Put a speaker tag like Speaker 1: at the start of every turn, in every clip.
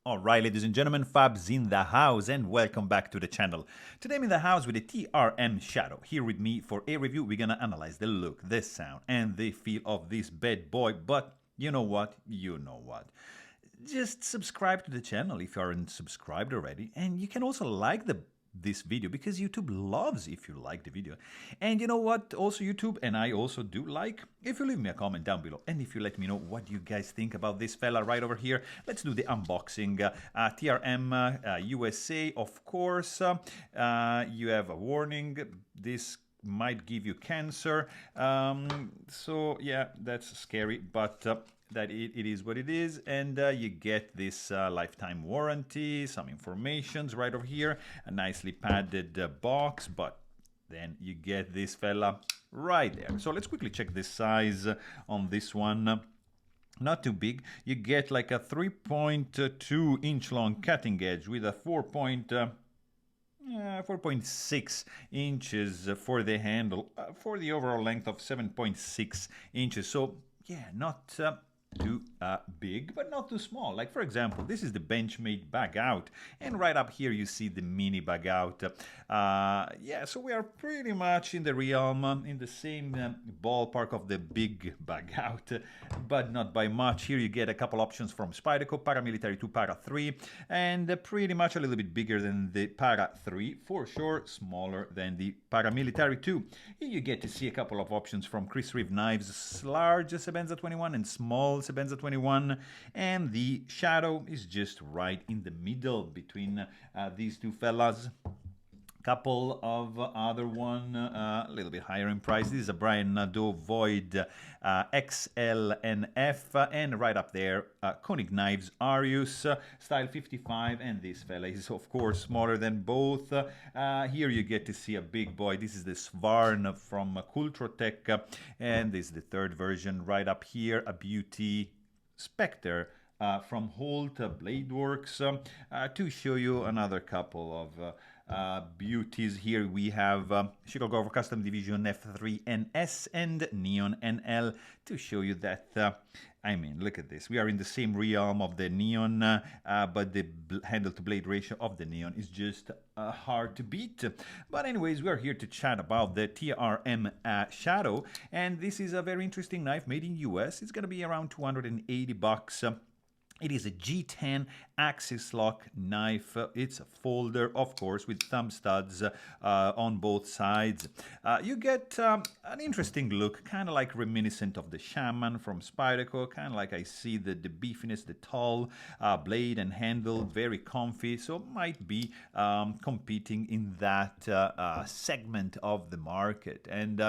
Speaker 1: Alright, ladies and gentlemen, Fab's in the house and welcome back to the channel. Today I'm in the house with the TRM Shadow. Here with me for a review, we're gonna analyze the look, the sound, and the feel of this bad boy. But you know what? You know what? Just subscribe to the channel if you aren't subscribed already. And you can also like this video because YouTube loves if you like the video. And you know what also YouTube and I also do like? If you leave me a comment down below and if you let me know what you guys think about this fella right over here. Let's do the unboxing. TRM USA, of course. You have a warning. This might give you cancer. So yeah, that's scary, but that it is what it is, and you get this lifetime warranty, some informations right over here, a nicely padded box, but then you get this fella right there. So let's quickly check the size on this one. Not too big. You get like a 3.2 inch long cutting edge with a 4.6 inches for the handle, for the overall length of 7.6 inches. So yeah, not too big, but not too small. Like for example, this is the Benchmade bag out, and right up here you see the mini bag out. Yeah, so we are pretty much in the realm, in the same ballpark of the big bag out, but not by much. Here you get a couple options from Spyderco, Paramilitary 2, Para 3, and pretty much a little bit bigger than the Para 3, for sure, smaller than the Paramilitary 2. Here you get to see a couple of options from Chris Reeve knives, large Sebenza 21 and small Sebenza 21, and the Shadow is just right in the middle between these two fellas. Couple of other one, a little bit higher in price. This is a Brian Nadeau Void XL and F, and right up there, Koenig Knives Arius Style 55, and this fella is of course smaller than both. Here you get to see a big boy. This is the Svarn from Kultrotech, and this is the third version right up here, a Beauty Spectre from Holt Bladeworks. To show you another couple of beauties, here we have Chicago Custom Division F3 NS and Neon NL, to show you that I mean, look at this. We are in the same realm of the Neon, but the handle to blade ratio of the Neon is just hard to beat. But anyways, we are here to chat about the TRM Shadow, and this is a very interesting knife made in US. It's gonna be around 280 bucks. It is a G10 axis lock knife. It's a folder, of course, with thumb studs on both sides. You get an interesting look, kind of like reminiscent of the Shaman from Spyderco, kind of like I see the beefiness, the tall blade and handle, very comfy, so might be competing in that segment of the market. And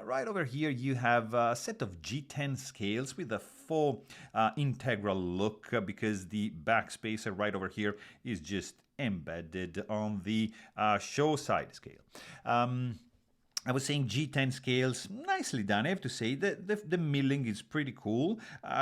Speaker 1: right over here you have a set of G10 scales with a full integral look, because the backspacer right over here is just embedded on the show side scale. I was saying G10 scales, nicely done. I have to say that the milling is pretty cool,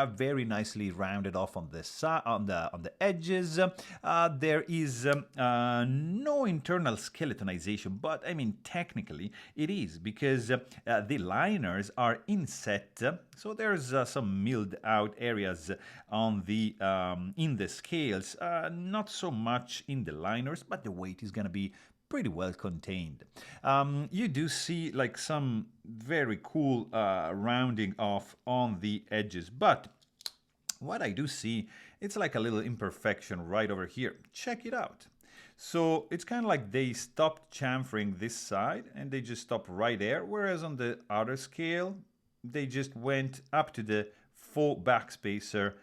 Speaker 1: very nicely rounded off on the on the edges. There is no internal skeletonization, but I mean technically it is, because the liners are inset, so there's some milled out areas on the in the scales, not so much in the liners, but the weight is gonna be pretty well contained. You do see like some very cool rounding off on the edges, but what I do see, it's like a little imperfection right over here. Check it out. So it's kind of like they stopped chamfering this side and they just stopped right there, whereas on the other scale they just went up to the full backspacer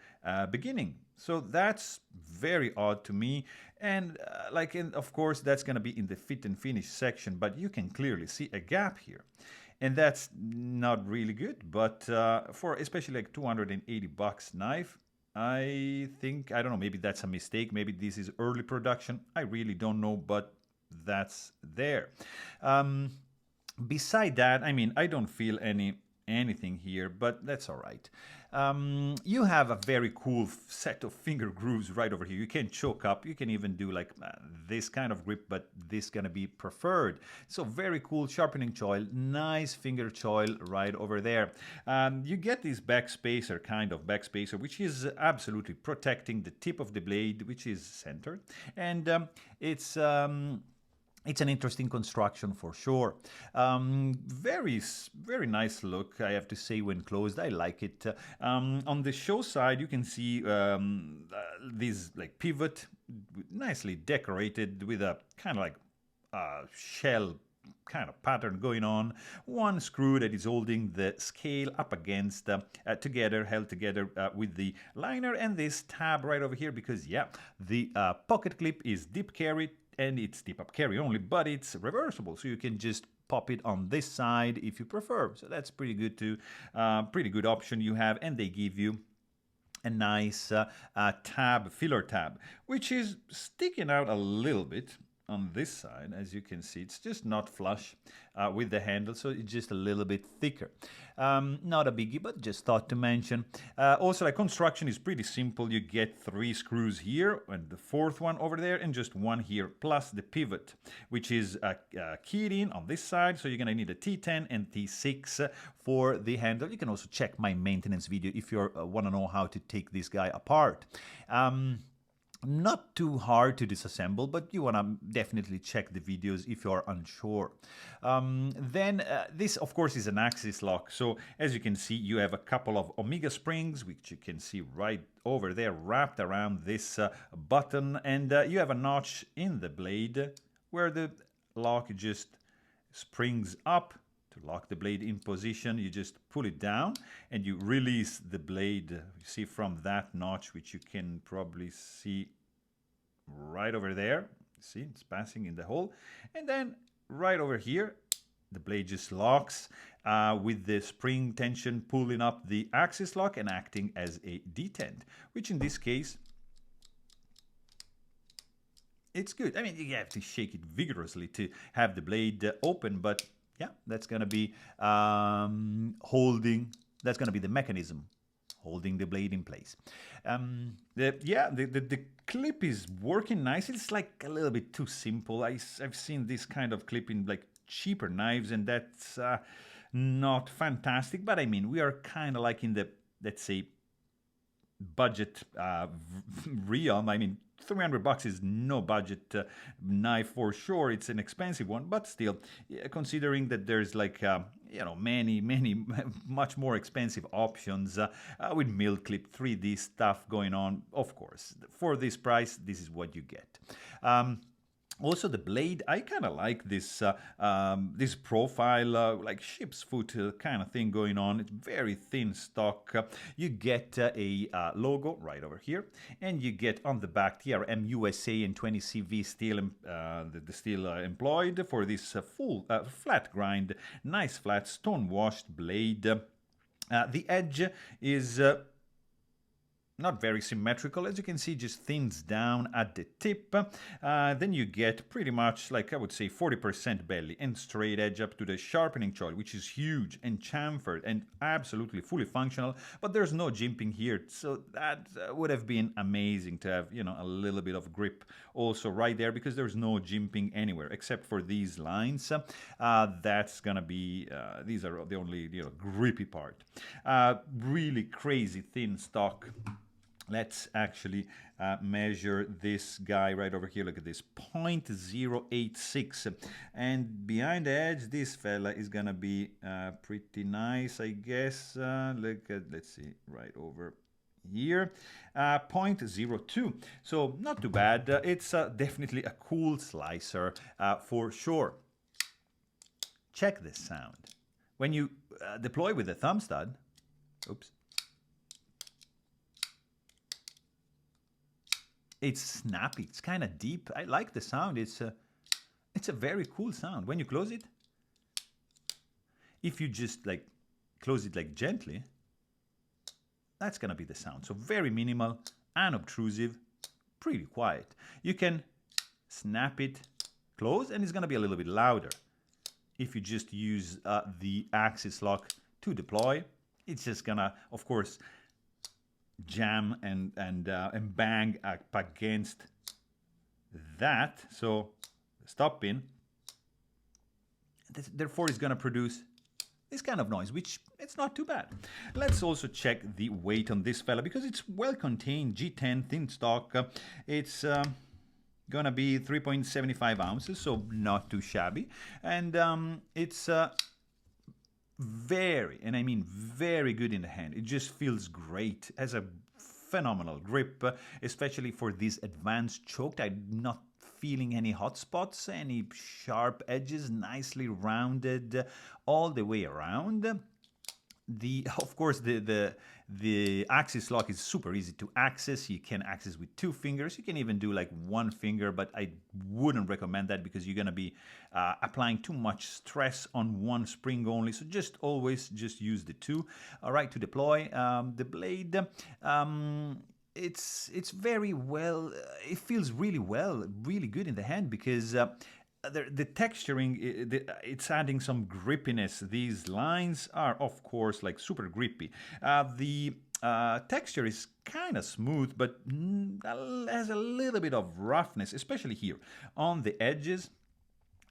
Speaker 1: beginning. So that's very odd to me, and of course that's going to be in the fit and finish section, but you can clearly see a gap here, and that's not really good. But for especially like 280 bucks knife, I think, I don't know, maybe that's a mistake, maybe this is early production, I really don't know, but that's there. Beside that, I mean, I don't feel any anything here, but that's all right. You have a very cool set of finger grooves right over here. You can choke up. You can even do like this kind of grip, but this gonna be preferred. So very cool sharpening choil, nice finger choil right over there. You get this backspacer, kind of backspacer, which is absolutely protecting the tip of the blade, which is centered, and it's an interesting construction for sure. Very nice look, I have to say, when closed. I like it. On the show side, you can see this like pivot, nicely decorated with a kind of like shell kind of pattern going on. One screw that is holding the scale up against held together with the liner, and this tab right over here, because yeah, the pocket clip is dip carry, and it's dip up carry only, but it's reversible, so you can just pop it on this side if you prefer. So that's pretty good too. Pretty good option you have, and they give you a nice filler tab, which is sticking out a little bit on this side. As you can see, it's just not flush with the handle, so it's just a little bit thicker. Not a biggie, but just thought to mention. Also, the construction is pretty simple. You get 3 screws here and the 4th one over there, and just 1 here, plus the pivot, which is keyed in on this side. So you're gonna need a T10 and T6 for the handle. You can also check my maintenance video if you want to know how to take this guy apart. Not too hard to disassemble, but you want to definitely check the videos if you're unsure. Then this, of course, is an axis lock. So as you can see, you have a couple of Omega springs, which you can see right over there, wrapped around this button. And you have a notch in the blade where the lock just springs up. To lock the blade in position, you just pull it down and you release the blade. You see from that notch, which you can probably see right over there. See, it's passing in the hole. And then right over here, the blade just locks with the spring tension pulling up the axis lock and acting as a detent, which in this case, it's good. I mean, you have to shake it vigorously to have the blade open, but yeah, that's going to be that's going to be the mechanism holding the blade in place. The clip is working nice. It's like a little bit too simple. I've seen this kind of clip in like cheaper knives, and that's not fantastic. But I mean, we are kind of like in the, let's say, budget realm. I mean, $300 is no budget knife for sure. It's an expensive one, but still, considering that there's like many much more expensive options with mill clip 3D stuff going on. Of course, for this price, this is what you get. Also, the blade, I kind of like this this profile, like ship's foot kind of thing going on. It's very thin stock. You get a logo right over here, and you get on the back TRM USA and 20 CV steel, the steel employed for this full flat grind, nice flat stone washed blade. The edge is not very symmetrical, as you can see, just thins down at the tip. Then you get pretty much, like I would say, 40% belly and straight edge up to the sharpening choil, which is huge and chamfered and absolutely fully functional, but there's no jimping here, so that would have been amazing to have, a little bit of grip also right there, because there's no jimping anywhere except for these lines. That's gonna be, these are the only, grippy part. Really crazy thin stock. Let's actually measure this guy right over here. Look at this, 0.086. And behind the edge, this fella is going to be pretty nice, I guess. Let's see, right over here, 0.02. So not too bad. It's definitely a cool slicer for sure. Check this sound. When you deploy with the thumb stud, oops. It's snappy. It's kind of deep. I like the sound. It's a very cool sound. When you close it, if you just like close it like gently, that's gonna be the sound. So very minimal, unobtrusive, pretty quiet. You can snap it close, and it's gonna be a little bit louder. If you just use the axis lock to deploy. It's just gonna, of course, jam and bang up against that. So stop pin. Therefore, it's gonna produce this kind of noise, which it's not too bad. Let's also check the weight on this fella because it's well contained. G10 thin stock. It's gonna be 3.75 ounces, so not too shabby, and it's very, and I mean very good in the hand. It just feels great. It has a phenomenal grip, especially for this advanced choke. I'm not feeling any hot spots, any sharp edges, nicely rounded all the way around. Of course, the axis lock is super easy to access. You can access with 2 fingers. You can even do like 1 finger, but I wouldn't recommend that because you're gonna be applying too much stress on one spring only. So just always just use the 2. All right, to deploy the blade. It's very well. It feels really well, really good in the hand because the texturing, it's adding some grippiness. These lines are, of course, like super grippy. The texture is kind of smooth, but has a little bit of roughness, especially here on the edges.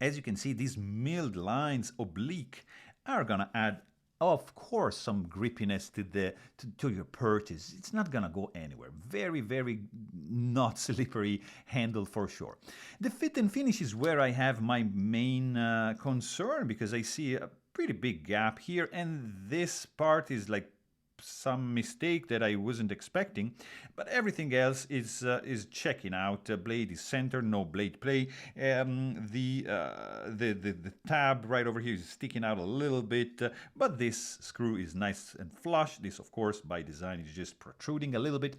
Speaker 1: As you can see, these milled lines, oblique, are gonna add, of course, some grippiness to your purchase. It's not gonna go anywhere. Very, very not slippery handle for sure. The fit and finish is where I have my main concern because I see a pretty big gap here, and this part is like some mistake that I wasn't expecting, but everything else is checking out. Blade is centered, no blade play. The tab right over here is sticking out a little bit, but this screw is nice and flush. This, of course, by design is just protruding a little bit,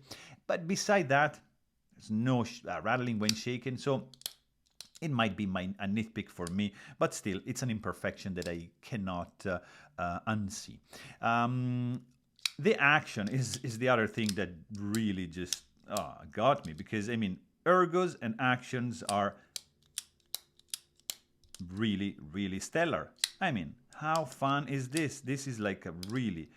Speaker 1: but beside that, there's no rattling when shaken. So it might be a nitpick for me, but still, it's an imperfection that I cannot unsee. The action is the other thing that really just got me, because I mean, ergos and actions are really, really stellar. I mean, how fun is this? This is like a really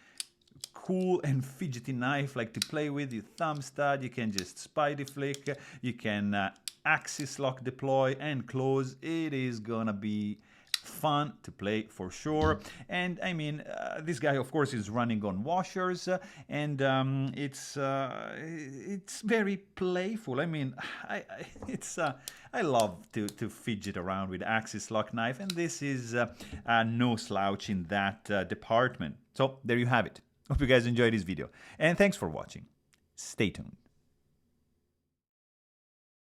Speaker 1: cool and fidgety knife, like to play with. Your thumb stud, you can just spidey flick, you can axis lock deploy and close. It is gonna be fun to play for sure. And I mean, this guy, of course, is running on washers, and it's very playful. I mean, I love to fidget around with axis lock knife, and this is no slouch in that department. So there you have it. Hope you guys enjoyed this video, and thanks for watching. Stay tuned.